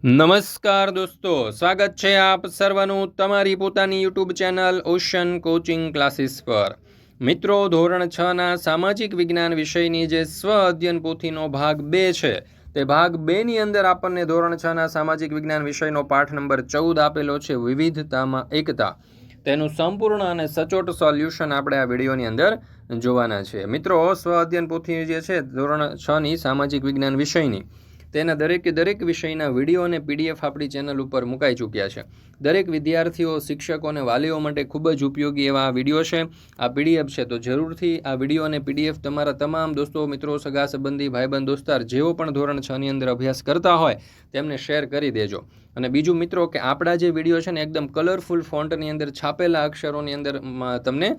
નમસ્કાર દોસ્તો, સ્વાગત છે આપ સર્વનું તમારી પોતાની YouTube channel ocean coaching classes પર। મિત્રો, ધોરણ 6ના સામાજિક વિજ્ઞાન વિષયની જે સ્વ અધ્યયન પોથીનો ભાગ 2 છે તે ભાગ 2ની અંદર આપણને ધોરણ 6ના સામાજિક વિજ્ઞાન વિષયનો પાઠ નંબર 14 આપેલો છે, વિવિધતામાં એકતા। તેનું સંપૂર્ણ અને સચોટ સોલ્યુશન આપણે આ વિડીયોની અંદર જોવાના છે। મિત્રો, સ્વ અધ્યયન પોથી જે છે ધોરણ 6ની સામાજિક વિજ્ઞાન વિષયની તેના દરેક વિષયના વિડીયો અને પીડીએફ આપણી ચેનલ ઉપર મુકાઈ ચૂક્યા છે। દરેક વિદ્યાર્થીઓ, શિક્ષકો અને વાલીઓ માટે ખૂબ જ ઉપયોગી એવા આ વિડીયો છે, આ પીડીએફ છે। તો જરૂરથી આ વિડીયો અને પીડીએફ તમારા તમામ દોસ્તો, મિત્રો, સગા સંબંધી, ભાઈબંધ, દોસ્તાર જેઓ પણ ધોરણ 6ની અંદર અભ્યાસ કરતા હોય તેમને શેર કરી દેજો। અને બીજું મિત્રો કે આપણા જે વિડીયો છે ને એકદમ કલરફુલ ફોન્ટની અંદર છાપેલા અક્ષરોની અંદર તમને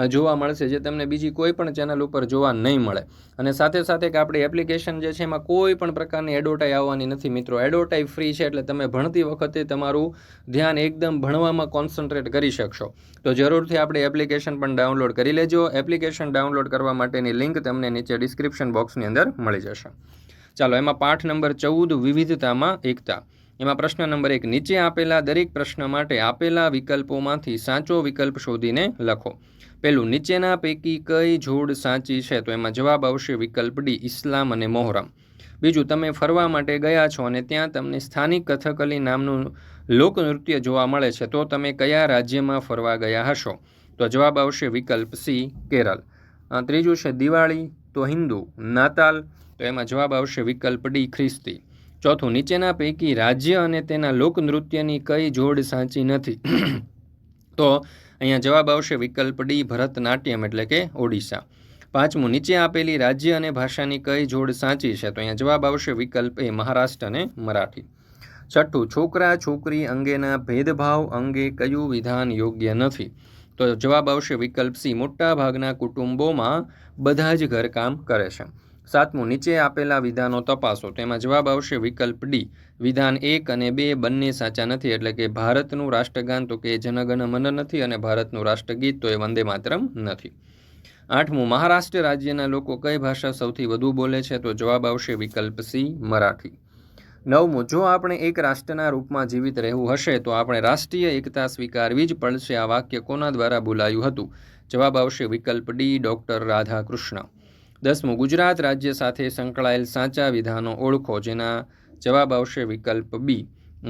જોવા મળશે, જે તમને બીજી કોઈ પણ ચેનલ ઉપર જોવા નહીં મળે। અને સાથે સાથે કે આપણી એપ્લિકેશન જે છે એમાં કોઈ પણ પ્રકારની એડવર્ટાઈ આવવાની નથી મિત્રો, એડવર્ટાઈ ફ્રી છે, એટલે તમે ભણતી વખતે તમારું ધ્યાન એકદમ ભણવામાં કોન્સન્ટ્રેટ કરી શકશો। તો જરૂરથી આપણી એપ્લિકેશન પણ ડાઉનલોડ કરી લેજો। એપ્લિકેશન ડાઉનલોડ કરવા માટેની લિંક તમને નીચે ડિસ્ક્રિપ્શન બોક્સની અંદર મળી જશે। ચાલો, એમાં પાઠ નંબર 14 વિવિધતામાં એકતા। એમાં પ્રશ્ન નંબર 1, નીચે આપેલા દરેક પ્રશ્ન માટે આપેલા વિકલ્પોમાંથી સાચો વિકલ્પ શોધીને લખો। પહેલું, નીચેના પૈકી કઈ જોડ સાચી છે? તો એમાં જવાબ આવશે વિકલ્પ ડી, ઇસ્લામ અને મોહરમ। બીજું, તમે ફરવા માટે ગયા છો અને ત્યાં તમને સ્થાનિક કથકલી નામનું લોકનૃત્ય જોવા મળે છે, તો તમે કયા રાજ્યમાં ફરવા ગયા હશો? તો જવાબ આવશે વિકલ્પ સી, કેરળ। ત્રીજું છે દિવાળી, તો હિન્દુ, નાતાલ, તો એમાં જવાબ આવશે વિકલ્પ ડી, ખ્રિસ્તી। ચોથું, નીચેના પૈકી રાજ્ય અને તેના લોકનૃત્યની કઈ જોડ સાચી નથી? તો અહીંયા જવાબ આવશે વિકલ્પ ડી, ભરતનાટ્યમ એટલે કે ઓડિશા। પાંચમું, નીચે આપેલી રાજ્ય અને ભાષાની કઈ જોડ સાચી છે? તો અહીંયા જવાબ આવશે વિકલ્પ એ, મહારાષ્ટ્ર અને મરાઠી। છઠ્ઠું, છોકરા છોકરી અંગેના ભેદભાવ અંગે કયું વિધાન યોગ્ય નથી? તો જવાબ આવશે વિકલ્પ સી, મોટા ભાગના કુટુંબોમાં બધા જ ઘરકામ કરે છે। સાતમું, નીચે આપેલા વિધાનો તપાસો। તો એમાં જવાબ આવશે વિકલ્પ ડી, વિધાન 1 અને 2 બંને સાચા નથી, એટલે કે ભારતનું રાષ્ટ્રગાન તો કે જનગણ મન નથી, અને ભારતનું રાષ્ટ્રગીત તો એ વંદે માતરમ નથી। આઠમું, મહારાષ્ટ્ર રાજ્યના લોકો કઈ ભાષા સૌથી વધુ બોલે છે? તો જવાબ આવશે વિકલ્પ સી, મરાઠી। નવમું, જો આપણે એક રાષ્ટ્રના રૂપમાં જીવિત રહેવું હશે તો આપણે રાષ્ટ્રીય એકતા સ્વીકારવી જ પડશે। આ વાક્ય કોના દ્વારા બોલાયું હતું? જવાબ આવશે વિકલ્પ ડી, ડૉક્ટર રાધાકૃષ્ણ। 10મું, ગુજરાત રાજ્ય સાથે સંકળાયેલ સાચા વિધાનો ઓળખો। જેના જવાબ આવશે વિકલ્પ બી।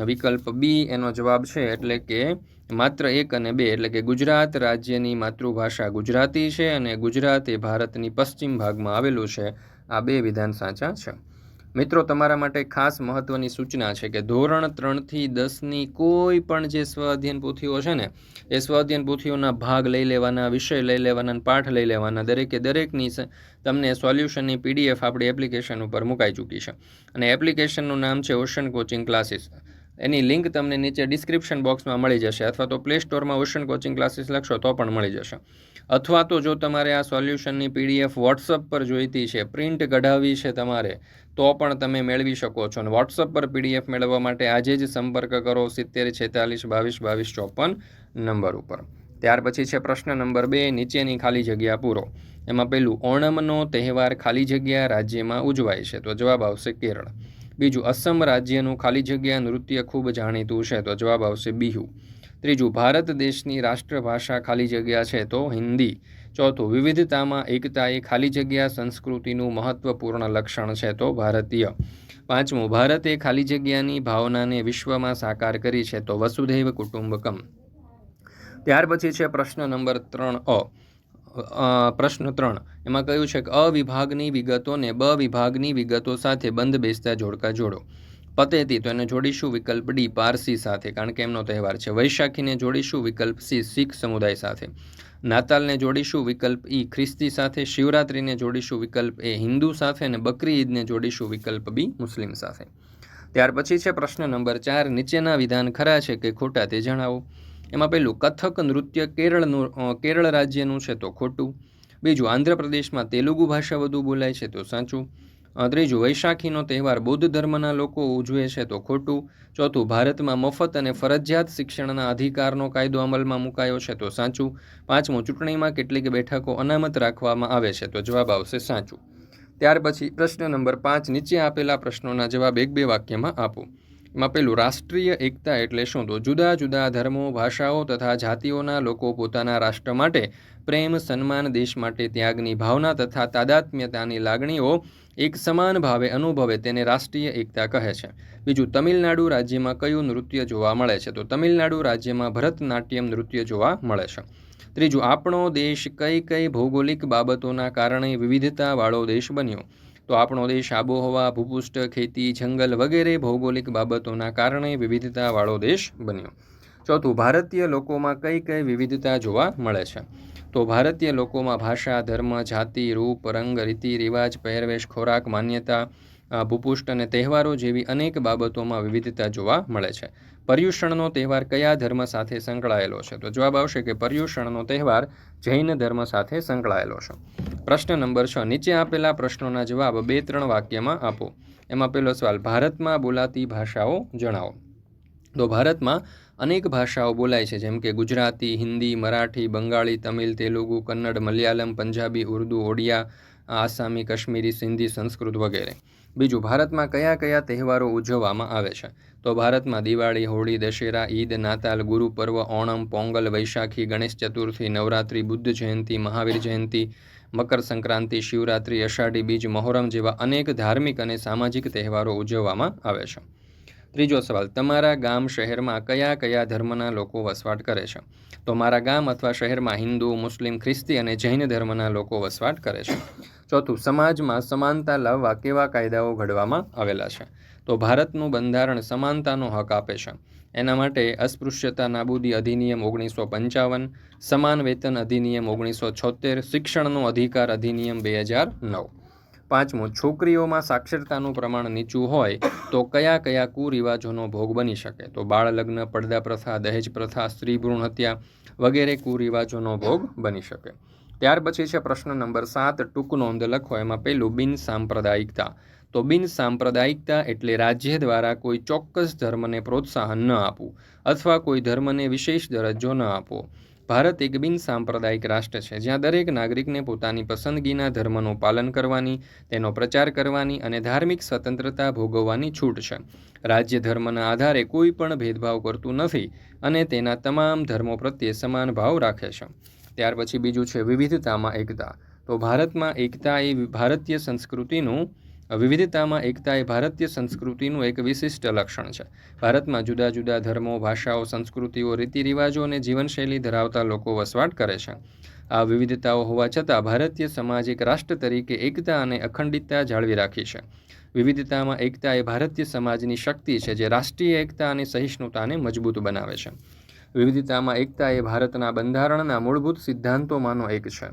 વિકલ્પ બી એનો જવાબ છે, એટલે કે માત્ર 1 અને 2, એટલે કે ગુજરાત રાજ્યની માતૃભાષા ગુજરાતી છે અને ગુજરાત એ ભારતની પશ્ચિમ ભાગમાં આવેલું છે। આ 2 વિધાન સાચા છે। મિત્રો, તમારા માટે ખાસ મહત્વની સૂચના છે કે ધોરણ 3થી 10ની કોઈ પણ જે સ્વ અધ્યયન પોથીઓ છે ને એ સ્વ અધ્યયન પોથીઓના ભાગ લઈ લેવાના, વિષય લઈ લેવાના, પાઠ લઈ લેવાના, દરેકની તમને સોલ્યુશનની પીડીએફ આપણી એપ્લિકેશન ઉપર મુકાઈ ચૂકી છે। અને એપ્લિકેશનનું નામ છે ઓશન કોચિંગ ક્લાસીસ। એની લિંક તમને નીચે ડિસ્ક્રિપ્શન બોક્સમાં મળી જશે, અથવા તો પ્લે સ્ટોરમાં ઓશન કોચિંગ ક્લાસીસ લખશો તો પણ મળી જશે। અથવા તો જો તમારે આ સોલ્યુશનની પીડીએફ વોટ્સઅપ પર જોઈતી છે, પ્રિન્ટ કઢાવવી છે તમારે, તો પણ તમે મેળવી શકો છો। અને વોટ્સઅપ પર પીડીએફ મેળવવા માટે આજે જ સંપર્ક કરો 70 46 22 22 54 નંબર ઉપર। ત્યાર પછી છે પ્રશ્ન નંબર 2, નીચેની ખાલી જગ્યા પૂરો। એમાં પહેલું, ઓણમનો તહેવાર ખાલી જગ્યા રાજ્યમાં ઉજવાય છે? તો જવાબ આવશે કેરળ। બીજું, અસમ રાજ્યનું ખાલી જગ્યા નૃત્ય ખૂબ જાણીતું છે? તો જવાબ આવશે બિહુ। ત્રીજું, ભારત દેશની રાષ્ટ્રભાષા ખાલી જગ્યા છે? તો હિન્દી। ચોથું, વિવિધતામાં એકતા એ ખાલી જગ્યા સંસ્કૃતિનું મહત્વપૂર્ણ લક્ષણ છે? તો ભારતીય। પાંચમું, ભારતે ખાલી જગ્યાની ભાવનાને વિશ્વમાં સાકાર કરી છે? તો વસુધૈવ કુટુંબકમ। ત્યાર પછી છે પ્રશ્ન નંબર 3 પ્રશ્ન 3, એમાં કહ્યું છે કે અ વિભાગની વિગતોને બ વિભાગની વિગતો સાથે બંધ બેસતા જોડકા જોડો। પતેતી, તો એને જોડીશું વિકલ્પ ડી, પારસી સાથે, કારણ કે એમનો તહેવાર છે। વૈશાખીને જોડીશું વિકલ્પ સી, શીખ સમુદાય સાથે। નાતાલને જોડીશું વિકલ્પ ઈ, ખ્રિસ્તી સાથે। શિવરાત્રિને જોડીશું વિકલ્પ એ, હિન્દુ સાથે। અને બકરી ઈદને જોડીશું વિકલ્પ બી, મુસ્લિમ સાથે। ત્યાર પછી છે પ્રશ્ન નંબર 4, નીચેના વિધાન ખરા છે કે ખોટા તે જણાવો। એમાં પહેલું, કથક નૃત્ય કેરળ રાજ્યનું છે? તો ખોટું। બીજું, આંધ્રપ્રદેશમાં તેલુગુ ભાષા વધુ બોલાય છે? તો સાચું। ત્રીજું, વૈશાખીનો તહેવાર બૌદ્ધ ધર્મના લોકો ઉજવે છે? તો ખોટું। ચોથું, ભારતમાં મફત અને ફરજિયાત શિક્ષણના અધિકારનો કાયદો અમલમાં મુકાયો છે? તો સાચું। પાંચમું, ચૂંટણીમાં કેટલીક બેઠકો અનામત રાખવામાં આવે છે? તો જવાબ આવશે સાચું। ત્યાર પછી પ્રશ્ન નંબર 5, નીચે આપેલા પ્રશ્નોના જવાબ 1-2 વાક્યમાં આપો। એમાં પેલું રાષ્ટ્રીય એકતા એટલે શું? તો જુદા જુદા ધર્મો, ભાષાઓ તથા જાતિઓના લોકો પોતાના રાષ્ટ્ર માટે પ્રેમ, સન્માન, દેશ માટે ત્યાગની ભાવના તથા તાદાત્મ્યતાની લાગણીઓ એક સમાન ભાવે અનુભવે તેને રાષ્ટ્રીય એકતા કહે છે. બીજું, તમિલનાડુ રાજ્યમાં કયું નૃત્ય જોવા મળે છે? તો તમિલનાડુ રાજ્યમાં ભરતનાટ્યમ નૃત્ય જોવા મળે છે. ત્રીજું, આપણો દેશ કઈ કઈ ભૌગોલિક બાબતોના કારણે વિવિધતાવાળો દેશ બન્યો? તો આપણો દેશ આબોહવા, ભૂપૃષ્ઠ, ખેતી, જંગલ વગેરે ભૌગોલિક બાબતોના કારણે વિવિધતાવાળો દેશ બન્યો. ચોથું, ભારતીય લોકોમાં કઈ કઈ વિવિધતા જોવા મળે છે? તો ભારતીય લોકોમાં ભાષા, ધર્મ, જાતિ, રૂપ, રંગ, રીતિ રિવાજ, પહેરવેશ, ખોરાક, માન્યતા, ભૂપૃષ્ઠ અને તહેવારો જેવી અનેક બાબતોમાં વિવિધતા જોવા મળે છે. પર્યુષણનો તહેવાર કયા ધર્મ સાથે સંકળાયેલો છે? તો જવાબ આવશે કે પર્યુષણનો તહેવાર જૈન ધર્મ સાથે સંકળાયેલો છે. પ્રશ્ન નંબર 6, નીચે આપેલા પ્રશ્નોના જવાબ 2-3 વાક્યમાં આપો. એમાં પહેલો સવાલ, ભારતમાં બોલાતી ભાષાઓ જણાવો. તો ભારતમાં અનેક ભાષાઓ બોલાય છે, જેમ કે ગુજરાતી, હિન્દી, મરાઠી, બંગાળી, તમિલ, તેલુગુ, કન્નડ, મલયાલમ, પંજાબી, ઉર્દુ, ઓડિયા, આસામી, કાશ્મીરી, સિંધી, સંસ્કૃત વગેરે. બીજું, ભારતમાં કયા કયા તહેવારો ઉજવવામાં આવે છે? તો ભારતમાં દિવાળી, હોળી, દશેરા, ઈદ, નાતાલ, ગુરુ પર્વ, ઓણમ, પોંગલ, વૈશાખી, ગણેશ ચતુર્થી, નવરાત્રિ, બુદ્ધ જયંતિ, મહાવીર જયંતિ, મકર સંક્રાંતિ, શિવરાત્રિ, અષાઢી બીજ, મહોરમ જેવા અનેક ધાર્મિક અને સામાજિક તહેવારો ઉજવવામાં આવે છે. ત્રીજો સવાલ, તમારા ગામ શહેરમાં કયા કયા ધર્મના લોકો વસવાટ કરે છે? તો મારા ગામ અથવા શહેરમાં હિન્દુ, મુસ્લિમ, ખ્રિસ્તી અને જૈન ધર્મના લોકો વસવાટ કરે છે. ચોથું, સમાજમાં સમાનતા લાવવા કેવા કાયદાઓ ઘડવામાં આવેલા છે? તો ભારતનું બંધારણ સમાનતાનો હક આપે છે. એના માટે અસ્પૃશ્યતા નાબૂદી અધિનિયમ 1955, સમાન વેતન અધિનિયમ 1976, શિક્ષણનો અધિકાર અધિનિયમ 2009. પાંચમું, છોકરીઓમાં સાક્ષરતાનું પ્રમાણ નીચું હોય તો કયા કયા કુરિવાજોનો ભોગ બની શકે? તો બાળ લગ્ન, પડદા પ્રથા, દહેજ પ્રથા, સ્ત્રી ભ્રૂણ હત્યા વગેરે કુરિવાજોનો ભોગ બની શકે. ત્યાર પછી છે પ્રશ્ન નંબર 7, ટૂંક નોંધ લખો. એમાં પહેલું, બિન સાંપ્રદાયિકતા. તો બિન સાંપ્રદાયિકતા એટલે રાજ્ય દ્વારા કોઈ ચોક્કસ ધર્મને પ્રોત્સાહન ન આપવું અથવા કોઈ ધર્મને વિશેષ દરજ્જો ન આપવો. ભારત એક બિન સાંપ્રદાયિક રાષ્ટ્ર છે, જ્યાં દરેક નાગરિકને પોતાની પસંદગીના ધર્મનું પાલન કરવાની, તેનો પ્રચાર કરવાની અને ધાર્મિક સ્વતંત્રતા ભોગવવાની છૂટ છે. રાજ્ય ધર્મના આધારે કોઈ પણ ભેદભાવ કરતું નથી અને તેના તમામ ધર્મો પ્રત્યે સમાન ભાવ રાખે છે. ત્યાર પછી બીજું છે વિવિધતામાં એકતા. તો વિવિધતામાં એકતા એ ભારતીય સંસ્કૃતિનું એક વિશિષ્ટ લક્ષણ છે. ભારતમાં જુદા જુદા ધર્મો, ભાષાઓ, સંસ્કૃતિઓ, રીતિ રિવાજો અને જીવનશૈલી ધરાવતા લોકો વસવાટ કરે છે. આ વિવિધતાઓ હોવા છતાં ભારતીય સમાજ એક રાષ્ટ્ર તરીકે એકતા અને અખંડિતતા જાળવી રાખી છે. વિવિધતામાં એકતા એ ભારતીય સમાજની શક્તિ છે, જે રાષ્ટ્રીય એકતા અને સહિષ્ણુતાને મજબૂત બનાવે છે. વિવિધતામાં એકતા એ ભારતના બંધારણના મૂળભૂત સિદ્ધાંતોમાંનો એક છે.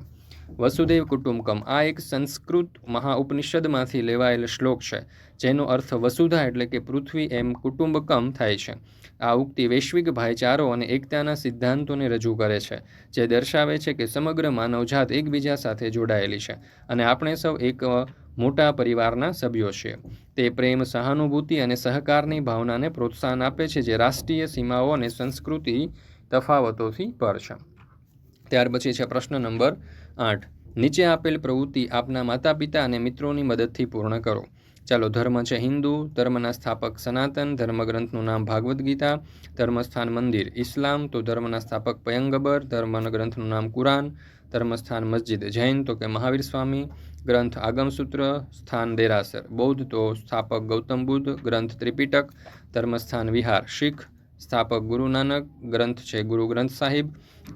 વસુદેવ કુટુંબકમ આ એક સંસ્કૃત મહાઉપનિષદમાંથી લેવાયેલ શ્લોક છે, જેનો અર્થ વસુધા એટલે કે પૃથ્વી એમ કુટુંબકમ થાય છે. આ ઉક્તિ વૈશ્વિક ભાઈચારો અને એકતાના સિદ્ધાંતોને રજૂ કરે છે, જે દર્શાવે છે કે સમગ્ર માનવજાત એકબીજા સાથે જોડાયેલી છે અને આપણે સૌ એક મોટા પરિવારના સભ્યો છીએ. તે પ્રેમ, સહાનુભૂતિ અને સહકારની ભાવનાને પ્રોત્સાહન આપે છે, જે રાષ્ટ્રીય સીમાઓ અને સંસ્કૃતિ તફાવતોથી પર છે. ત્યાર પછી છે પ્રશ્ન નંબર 8, નીચે આપેલ પ્રવૃત્તિ આપના માતા પિતા અને મિત્રોની મદદથી પૂર્ણ કરો. ચાલો, ધર્મ છે હિન્દુ, ધર્મના સ્થાપક સનાતન, ધર્મગ્રંથનું નામ ભાગવદ્ ગીતા, ધર્મસ્થાન મંદિર ઇસ્લામ, તો ધર્મના સ્થાપક પયંગબર, ધર્મગ્રંથનું નામ કુરાન, ધર્મસ્થાન મસ્જિદ જૈન, તો કે મહાવીર સ્વામી, ગ્રંથ આગમસૂત્ર, સ્થાન દેરાસર બૌદ્ધ, તો સ્થાપક ગૌતમ બુદ્ધ, ગ્રંથ ત્રિપિટક, ધર્મસ્થાન વિહાર શીખ, સ્થાપક ગુરુ નાનક, ગ્રંથ છે ગુરુ ગ્રંથ સાહિબ,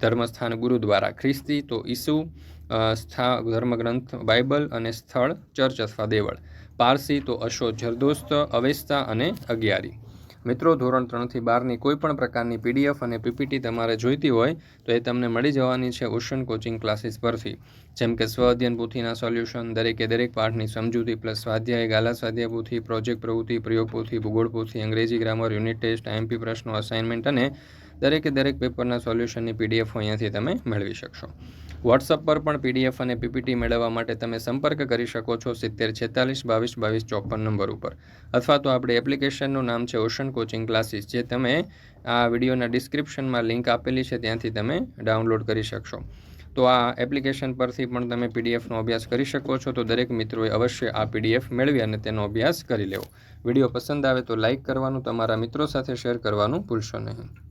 ધર્મસ્થાન ગુરુદ્વારા ખ્રિસ્તી, તો ઈસુ, ધર્મગ્રંથ બાઇબલ અને સ્થળ ચર્ચ અથવા દેવળ. પારસી તો અશોક જરદોસ્ત, અવેસ્તા અને અગિયારી. મિત્રો, ધોરણ 3 થી 12ની કોઈ પણ પ્રકારની પીડીએફ અને પીપીટી તમારે જોઈતી હોય તો એ તમને મળી જવાની છે ઓશન કોચિંગ ક્લાસીસ પરથી. જેમ કે સ્વ અધ્યયન પોથીના સોલ્યુશન, દરેક પાઠની સમજૂતી પ્લસ સ્વાધ્યાય, ગાલા સ્વાધ્યાય પોથી, પ્રોજેક્ટ પ્રવૃત્તિ, પ્રયોગ પોથી, ભૂગોળ પોથી, અંગ્રેજી ગ્રામર, યુનિટ ટેસ્ટ, આઈએમપી પ્રશ્નો, અસાઇનમેન્ટ અને દરેક પેપરના સોલ્યુશનની પીડીએફ અહીંયાથી તમે મેળવી શકશો. વોટ્સઅપ પર પણ પીડીએફ અને પીપીટી મેળવવા માટે તમે સંપર્ક કરી શકો છો 7046222254 નંબર ઉપર, અથવા તો આપણી એપ્લિકેશનનું નામ છે ઓશન કોચિંગ ક્લાસીસ, જે તમે આ વિડીયોના ડિસ્ક્રિપ્શનમાં લિંક આપેલી છે ત્યાંથી તમે ડાઉનલોડ કરી શકશો. તો આ એપ્લિકેશન પરથી પણ તમે પીડીએફનો અભ્યાસ કરી શકો છો. તો દરેક મિત્રોએ અવશ્ય આ પીડીએફ મેળવી અને તેનો અભ્યાસ કરી લેવો. વિડીયો પસંદ આવે તો લાઇક કરવાનું, તમારા મિત્રો સાથે શેર કરવાનું ભૂલશો નહીં.